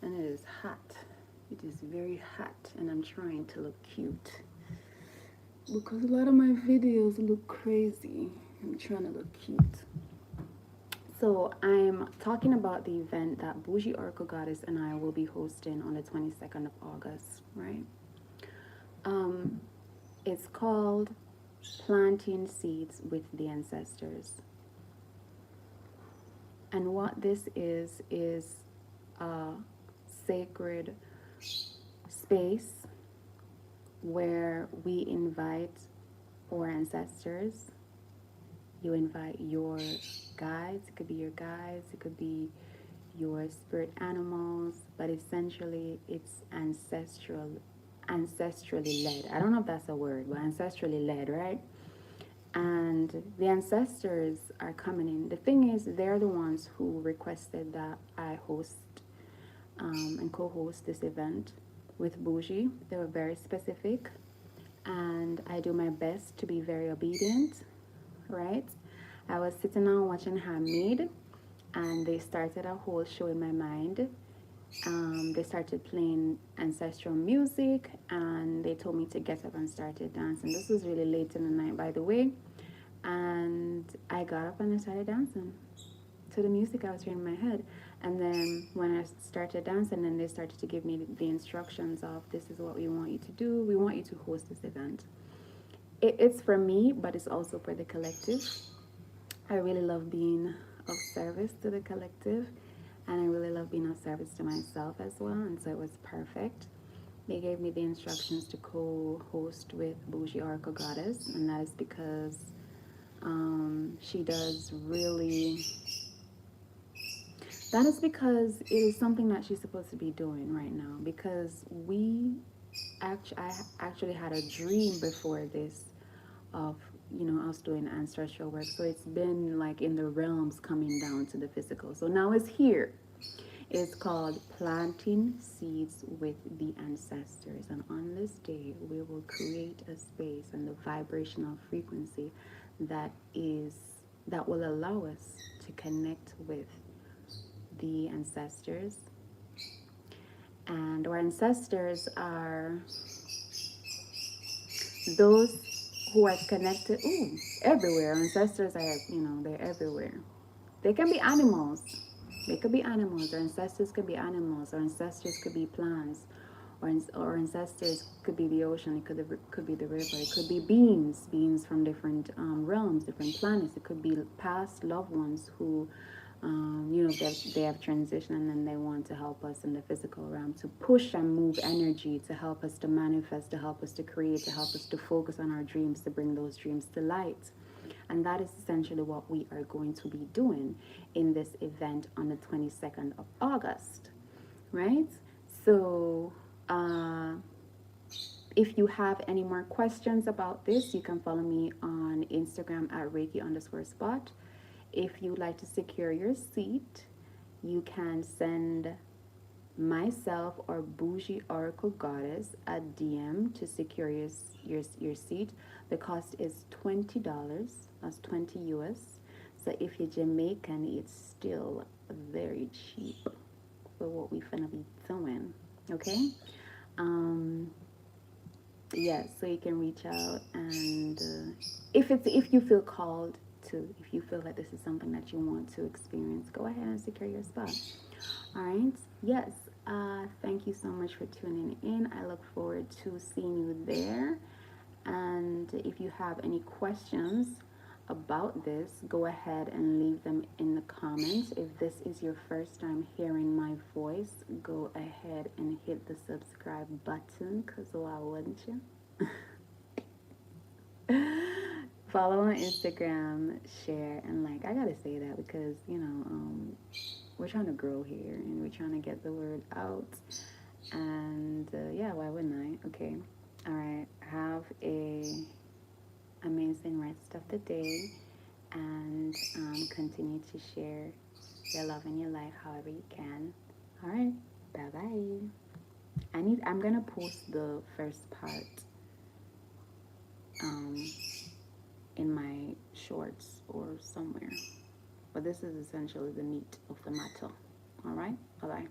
and it is hot. It is very hot, and I'm trying to look cute because a lot of my videos look crazy. I'm trying to look cute. So I'm talking about the event that Bougie Oracle Goddess and I will be hosting on the 22nd of August, right? It's called Planting Seeds with the Ancestors. And what this is a sacred space where we invite our ancestors. You invite your guides. It could be your guides, it could be your spirit animals, but essentially it's ancestrally led. I don't know if that's a word, but ancestrally led, right? And the ancestors are coming in. The thing is, they're the ones who requested that I host and co-host this event with Bougie. They were very specific, and I do my best to be very obedient, right? I was sitting and watching Hamid, and they started a whole show in my mind. They started playing ancestral music, and they told me to get up and started dancing. This was really late in the night, by the way. And I got up and I started dancing to the music I was hearing in my head. And then when I started dancing, then they started to give me the instructions of, this is what we want you to do. We want you to host this event. It's for me, but it's also for the collective. I really love being of service to the collective, and I really love being of service to myself as well. And so it was perfect. They gave me the instructions to co-host with Bougie Oracle Goddess, and that is because she does really. That is because it is something that she's supposed to be doing right now. Because I actually had a dream before this of us doing ancestral work. So it's been like in the realms coming down to the physical. So now it's here. It's called Planting Seeds with the Ancestors. And on this day, we will create a space and the vibrational frequency that will allow us to connect with the ancestors. And our ancestors are those who are connected everywhere. Ancestors are, they're everywhere. They can be animals. They could be animals. Our ancestors could be animals. Our ancestors could be plants. Or ancestors could be the ocean. It could be the river. It could be beings from different realms, different planets. It could be past loved ones who, they have transitioned and then they want to help us in the physical realm to push and move energy, to help us to manifest, to help us to create, to help us to focus on our dreams, to bring those dreams to light. And that is essentially what we are going to be doing in this event on the 22nd of August, right? So, if you have any more questions about this, you can follow me on Instagram at Reiki_spot. If you'd like to secure your seat, you can send myself or Bougie Oracle Goddess a DM to secure your seat. The cost is $20. That's 20 US. So if you're Jamaican, it's still very cheap for what we finna be doing. Okay? Yes, so you can reach out, and if you feel called to, if you feel that this is something that you want to experience, go ahead and secure your spot. All right. Yes. Thank you so much for tuning in. I look forward to seeing you there. And if you have any questions about this, go ahead and leave them in the comments. If this is your first time hearing my voice, go ahead and hit the subscribe button, because why wouldn't you? Follow on Instagram, share, and like. I gotta say that because, we're trying to grow here and we're trying to get the word out. And yeah, why wouldn't I? Okay. All right. Have a amazing rest of the day, and continue to share your love and your life however you can. All right. Bye bye. I'm gonna post the first part in my shorts or somewhere. But this is essentially the meat of the matter. All right. Bye bye.